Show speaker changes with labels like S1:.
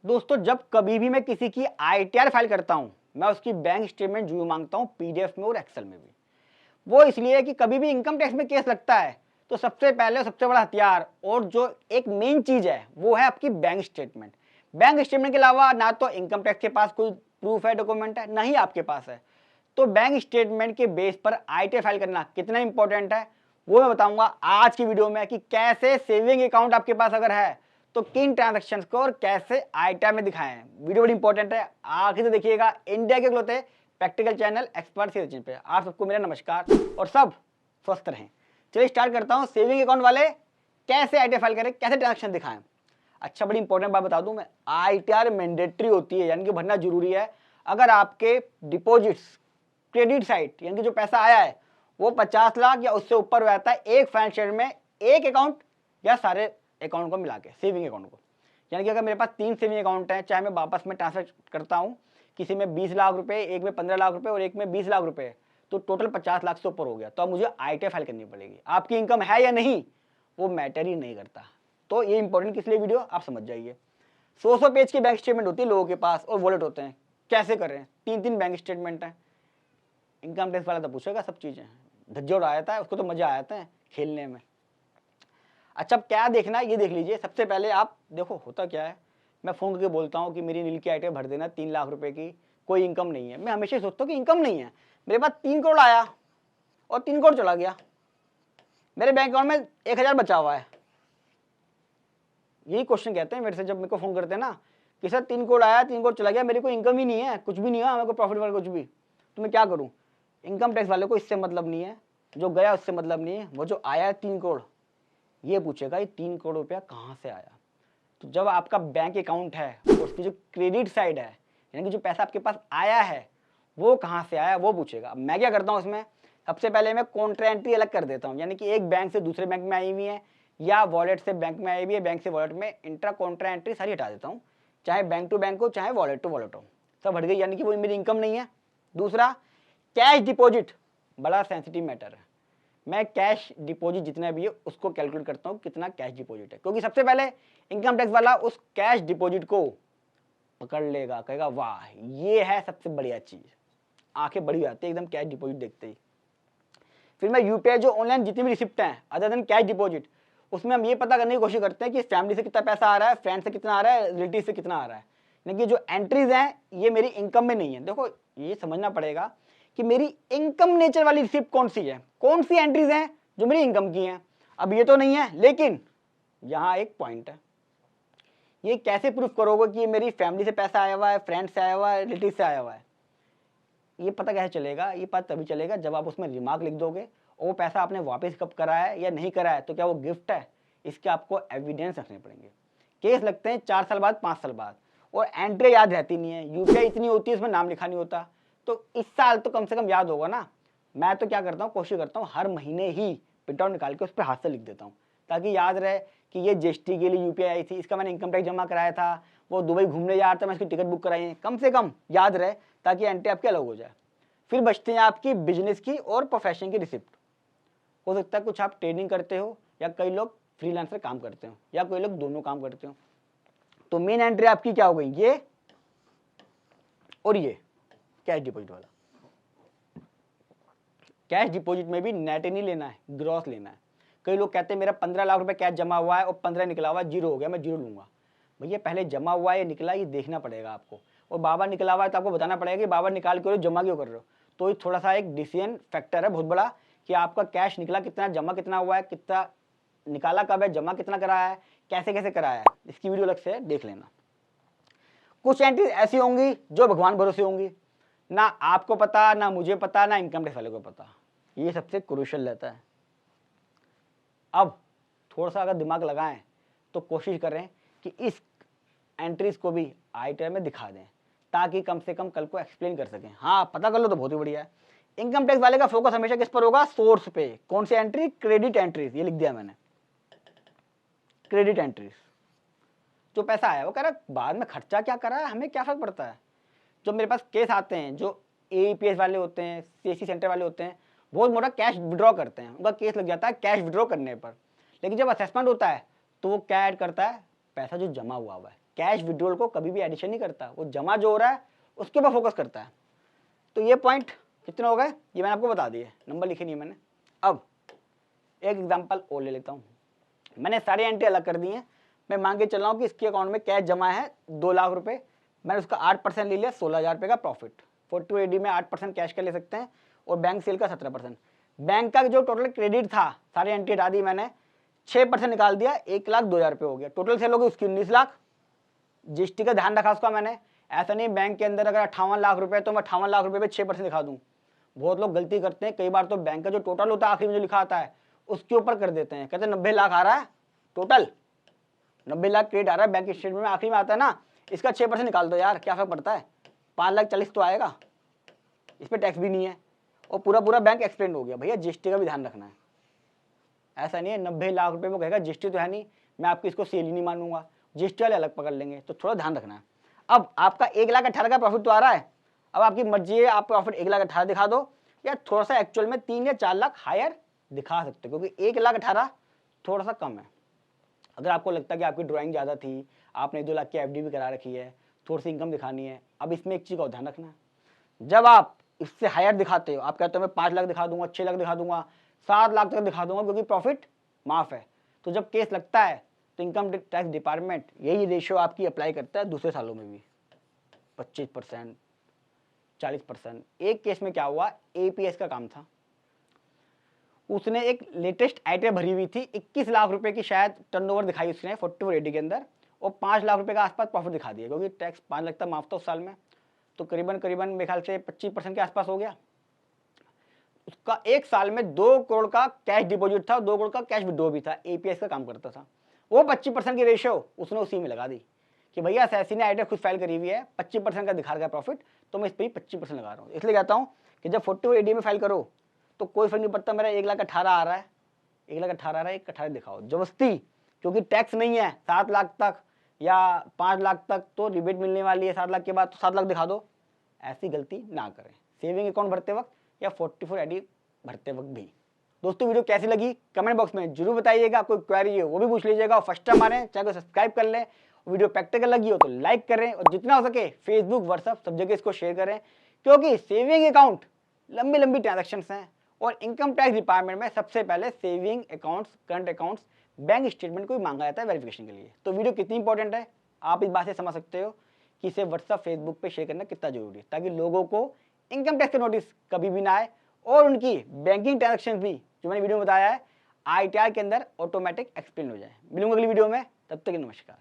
S1: दोस्तों, जब कभी भी मैं किसी की आईटीआर फाइल करता हूं, मैं उसकी बैंक स्टेटमेंट जरूर मांगता हूं, पीडीएफ में और एक्सेल में भी। वो इसलिए कि कभी भी इनकम टैक्स में केस लगता है तो सबसे पहले सबसे बड़ा हथियार और जो एक मेन चीज है वो है आपकी बैंक स्टेटमेंट। बैंक स्टेटमेंट के अलावा ना तो इनकम टैक्स के पास कोई प्रूफ है, डॉक्यूमेंट है, ना ही आपके पास है। तो बैंक स्टेटमेंट के बेस पर आईटीआर फाइल करना कितना इंपॉर्टेंट है वो मैं बताऊंगा आज की वीडियो में, कि कैसे सेविंग अकाउंट आपके पास अगर है तो किन ट्रांजैक्शंस को और कैसे आईटीआर में दिखाएं। वीडियो बड़ी इंपॉर्टेंट है, आखिर से देखिएगा। इंडिया के इकलौते प्रैक्टिकल चैनल एक्सपर्ट सीरीज पे आप सबको मेरा नमस्कार और सब स्वस्थ रहें। चलिए स्टार्ट करता हूं। सेविंग अकाउंट वाले कैसे आईटीआर फाइल करें, कैसे ट्रांजैक्शन दिखाएं। अच्छा, बड़ी इंपॉर्टेंट बात बता दूं मैं, आईटीआर मैंडेटरी होती है, यानी कि भरना जरूरी है। अगर आपके डिपॉजिट्स क्रेडिट साइड यानी कि जो पैसा आया है वो 50 लाख या उससे ऊपर रहता है एक फाइनेंशियल में, एक अकाउंट या सारे अकाउंट को मिला के सेविंग अकाउंट को। यानी कि अगर मेरे पास 3 सेविंग अकाउंट हैं, चाहे मैं वापस में ट्रांसफर करता हूं, किसी में 20 लाख रुपए, एक में 15 लाख रुपए और एक में 20 लाख रुपए, तो टोटल 50 लाख से ऊपर हो गया, तो अब मुझे आईटीआर फाइल करनी पड़ेगी। आपकी इनकम है या नहीं वो मैटर ही नहीं करता। तो ये इंपॉर्टेंट किस लिए वीडियो आप समझ जाइए। 100 पेज की बैंक स्टेटमेंट होती है लोगों के पास और वॉलेट होते हैं, कैसे करें? 3 बैंक स्टेटमेंट है। इनकम टैक्स वाला तो पूछेगा सब चीजें, धज्जोड़ आया था उसको, तो मजा आया था खेलने में। अच्छा, अब क्या देखना है ये देख लीजिए। सबसे पहले आप देखो होता क्या है, मैं फोन करके बोलता हूँ कि मेरी नील की आईटीआर भर देना 3 लाख रुपए की, कोई इनकम नहीं है। मैं हमेशा सोचता हूँ कि इनकम नहीं है, मेरे पास 3 करोड़ आया और 3 करोड़ चला गया, मेरे बैंक अकाउंट में 1000 बचा हुआ है। यही क्वेश्चन कहते हैं मेरे से जब मेरे को फोन करते हैं ना कि सर 3 करोड़ आया, 3 करोड़ चला गया, मेरी कोई इनकम ही नहीं है, कुछ भी नहीं है, मेरे को प्रॉफिट वाला कुछ भी, तो मैं क्या करूं? इनकम टैक्स वाले को इससे मतलब नहीं है, जो गया उससे मतलब नहीं है, वो जो आया 3 करोड़ ये पूछेगा ये 3 करोड़ रुपया कहाँ से आया। तो जब आपका बैंक अकाउंट है और उसकी जो क्रेडिट साइड है यानी कि जो पैसा आपके पास आया है वो कहाँ से आया वो पूछेगा। मैं क्या करता हूँ उसमें, सबसे पहले मैं कॉन्ट्रा एंट्री अलग कर देता हूँ, यानी कि एक बैंक से दूसरे बैंक में आई हुई है या वॉलेट से बैंक में आई हुई है, बैंक से वॉलेट में, इंट्रा कॉन्ट्रा एंट्री सारी हटा देता हूँ, चाहे बैंक टू बैंक हो चाहे वॉलेट टू वॉलेट हो, सब हट गई, यानी कि वो मेरी इनकम नहीं है। दूसरा, कैश डिपॉजिट बड़ा सेंसिटिव मैटर है। मैं कैश डिपॉजिट जितना भी है उसको कैलकुलेट करता हूँ कितना कैश डिपॉजिट है, क्योंकि सबसे पहले इनकम टैक्स वाला उस कैश डिपॉजिट को पकड़ लेगा, कहेगा वाह ये है सबसे बढ़िया चीज, आंखें बड़ी हो जाती है एकदम कैश डिपॉजिट देखते ही। फिर मैं यूपीआई जो ऑनलाइन जितनी भी रिसिप्ट हैं अदर देन कैश डिपॉजिट, उसमें हम ये पता करने की कोशिश करते हैं कि फैमिली से कितना पैसा आ रहा है, फ्रेंड से कितना आ रहा है, रिलेटिव से कितना आ रहा है। लेकिन जो एंट्रीज हैं ये मेरी इनकम में नहीं है। देखो ये समझना पड़ेगा कि मेरी इनकम नेचर वाली रिसिप्ट कौन सी है, कौन सी एंट्रीज हैं जो मेरी इनकम की हैं। अब ये तो नहीं है, लेकिन यहाँ एक पॉइंट है, ये कैसे प्रूफ करोगे कि ये मेरी फैमिली से पैसा आया हुआ है, फ्रेंड से आया हुआ है, रिलेटिव से आया हुआ है? ये पता कैसे चलेगा? ये पता तभी चलेगा जब आप उसमें रिमार्क लिख दोगे और वो पैसा आपने वापस कब करा है या नहीं करा है, तो क्या वो गिफ्ट है, इसके आपको एविडेंस रखने पड़ेंगे। केस लगते हैं 4 साल बाद, 5 साल बाद, और एंट्री याद रहती नहीं है, यूपीआई इतनी होती है उसमें नाम लिखा नहीं होता, तो इस साल तो कम से कम याद होगा ना। मैं तो क्या करता हूँ, कोशिश करता हूँ हर महीने ही प्रिंट आउट निकाल के उस पर हाथ से लिख देता हूँ, ताकि याद रहे कि ये जीएसटी के लिए यूपीआई आई थी, इसका मैंने इनकम टैक्स जमा कराया था, वो दुबई घूमने जा रहा था मैं इसकी टिकट बुक कराई है, कम से कम याद रहे, ताकि एंट्री आपकी अलग हो जाए। फिर बचते हैं आपकी बिजनेस की और प्रोफेशन की रिसिप्ट। हो सकता है कुछ आप ट्रेडिंग करते हो या कई लोग फ्रीलांसर काम करते हो या कोई लोग दोनों काम करते हो। तो मेन एंट्री आपकी क्या हो गई, ये और ये कैश डिपॉजिट वाला। कैश डिपॉजिट में भी नेट नहीं लेना है, ग्रॉस लेना है। कई लोग कहते हैं मेरा 15 लाख रुपए कैश जमा हुआ है और 15 निकला हुआ है, 0 हो गया, मैं 0 लूंगा। भैया पहले जमा हुआ है या निकला ये देखना पड़ेगा आपको, और बाबा निकला हुआ है तो आपको बताना पड़ेगा कि बाबा निकाल के जमा क्यों कर रहे हो। तो ये थोड़ा सा एक डिसीजन फैक्टर है बहुत बड़ा, कि आपका कैश निकला कितना, जमा कितना हुआ है, कितना निकाला कब है, जमा कितना कराया है, कैसे कैसे कराया है, इसकी वीडियो अलग से देख लेना। कुछ एंट्रीज ऐसी होंगी जो भगवान भरोसे होंगी, ना आपको पता, ना मुझे पता, ना इनकम टैक्स वाले को पता, ये सबसे क्रूशियल रहता है। अब थोड़ा सा अगर दिमाग लगाएं तो कोशिश करें कि इस एंट्रीज को भी आईटीआर में दिखा दें, ताकि कम से कम कल को एक्सप्लेन कर सकें। हाँ पता कर लो तो बहुत ही बढ़िया है। इनकम टैक्स वाले का फोकस हमेशा किस पर होगा, सोर्स पे। कौन सी एंट्री, क्रेडिट एंट्रीज, ये लिख दिया मैंने, क्रेडिट एंट्रीज। जो पैसा आया वो कह रहा बाद में खर्चा क्या करा है, हमें क्या फर्क पड़ता है। जो मेरे पास केस आते हैं, जो एईपीएस वाले होते हैं, सीएससी सेंटर वाले होते हैं, बहुत मोटा कैश विड्रॉ करते हैं, उनका केस लग जाता है कैश विड्रॉ करने पर। लेकिन जब असेसमेंट होता है तो वो क्या ऐड करता है, पैसा जो जमा हुआ है। कैश विड्रॉल को कभी भी एडिशन नहीं करता, वो जमा जो हो रहा है उसके ऊपर फोकस करता है। तो ये पॉइंट कितने हो गए, ये मैंने आपको बता दिए, नंबर लिखे नहीं मैंने। अब एक एग्जांपल और ले लेता हूँ। मैंने सारी एंट्री अलग कर दी हैं। मैं मान के चल रहा हूँ कि इसके अकाउंट में कैश जमा है 2 लाख रुपए, मैंने उसका 8% ले लिया, 16,000 रुपये का प्रॉफिट। 42AD में 8% कैश का ले सकते हैं और बैंक सेल का 17%। बैंक का जो टोटल क्रेडिट था, सारी एंट्री हटा दी मैंने, 6% निकाल दिया, 1,02,000 रुपये हो गया। टोटल सेल हो गई उसकी 19 लाख। जीएसटी का ध्यान रखा उसका मैंने, ऐसा नहीं बैंक के अंदर अगर 58 लाख रुपए तो मैं 58 लाख रुपए पे 6% दिखा दूं। बहुत लोग गलती करते हैं, कई बार तो बैंक का जो टोटल होता है आखिरी में जो लिखा आता है उसके ऊपर कर देते हैं, कहते हैं 90 लाख आ रहा है टोटल, 90 लाख क्रेडिट आ रहा है बैंक स्टेटमेंट में, आखिरी में आता है ना, इसका 6% निकाल दो यार, क्या फर्क पड़ता है, 5,40,000 तो आएगा, इस पर टैक्स भी नहीं है, और पूरा बैंक एक्सप्लेन हो गया। भैया जीएसटी का भी ध्यान रखना है, ऐसा नहीं है 90 लाख रुपए में कहेगा जीएसटी तो है नहीं, मैं आपकी इसको सेल ही नहीं मानूंगा, जीएसटी वाले अलग पकड़ लेंगे, तो थोड़ा ध्यान रखना है। अब आपका 1,18,000 का प्रॉफिट तो आ रहा है, अब आपकी मर्जी है, आप प्रॉफिट 1,18,000 दिखा दो या थोड़ा सा एक्चुअल में 3 या 4 लाख हायर दिखा सकते हो, क्योंकि 1,18,000 थोड़ा सा कम है। अगर आपको लगता है कि आपकी ड्राइंग ज़्यादा थी, आपने 2 लाख की एफडी भी करा रखी है, थोड़ी सी इनकम दिखानी है, अब इसमें एक चीज़ का ध्यान रखना है, जब आप इससे हायर दिखाते हो, आप कहते हो मैं 5 लाख दिखा दूंगा, 6 लाख दिखा दूंगा, 7 लाख तक दिखा दूंगा क्योंकि प्रॉफिट माफ है, तो जब केस लगता है तो इनकम टैक्स डिपार्टमेंट यही रेशियो आपकी अप्लाई करता है दूसरे सालों में भी, 25%, 40%। एक केस में क्या हुआ, एपीएस का काम था, उसने एक लेटेस्ट आइटम भरी हुई थी, 21 लाख रुपए की शायद टर्नओवर दिखाई उसने 4480 के अंदर, और 5 लाख रुपए का आसपास प्रॉफिट दिखा दिया, क्योंकि टैक्स 5 लाख तक माफ था उस साल में, तो करीबन मेरे ख्याल से 25% के आसपास हो गया। उसका एक साल में 2 करोड़ का कैश डिपॉजिट था, 2 करोड़ का कैश विड्रॉ भी था, एपीएस का काम करता था। वो 25% की रेशियो उसने उसी में लगा दी कि भैया सैसी ने आइडिया खुद फाइल करी हुई है, 25% का दिखा रहा है प्रॉफिट, तो मैं इस पर ही 25% लगा रहा हूँ। इसलिए कहता हूँ कि जब 4480 में फाइल करो तो कोई फर्क नहीं पड़ता, मेरा 1,18,000 आ रहा है, 1,18,000 आ रहा है, 1,18,000 दिखाओ जबरदस्ती, क्योंकि टैक्स नहीं है 7 लाख तक या 5 लाख तक तो रिबेट मिलने वाली है, 7 लाख के बाद तो 7 लाख दिखा दो। ऐसी गलती ना करें सेविंग अकाउंट भरते वक्त या 4480 भरते वक्त भी। दोस्तों वीडियो कैसी लगी कमेंट बॉक्स में जरूर बताइएगा, कोई क्वेरी है वो भी पूछ लीजिएगा, और फर्स्ट टाइम आ रहे हैं चैनल को सब्सक्राइब कर लें, वीडियो प्रैक्टिकल लगी हो तो लाइक करें, और जितना हो सके फेसबुक व्हाट्सअप सब जगह इसको शेयर करें, क्योंकि सेविंग अकाउंट लंबी ट्रांजेक्शन्स हैं, और इनकम टैक्स डिपार्टमेंट में सबसे पहले saving accounts, current accounts, bank statement को भी मांगा जाता है वेरिफिकेशन के लिए। तो वीडियो कितनी इंपॉर्टेंट है आप इस बात से समझ सकते हो कि इसे व्हाट्सअप फेसबुक पे शेयर करना कितना जरूरी है, ताकि लोगों को इनकम टैक्स का नोटिस कभी भी ना आए, और उनकी बैंकिंग ट्रांजेक्शन भी जो मैंने वीडियो में बताया है ITR के अंदर ऑटोमेटिक एक्सप्लेन हो जाए। मिलूंगा अगली वीडियो में, तब तक नमस्कार।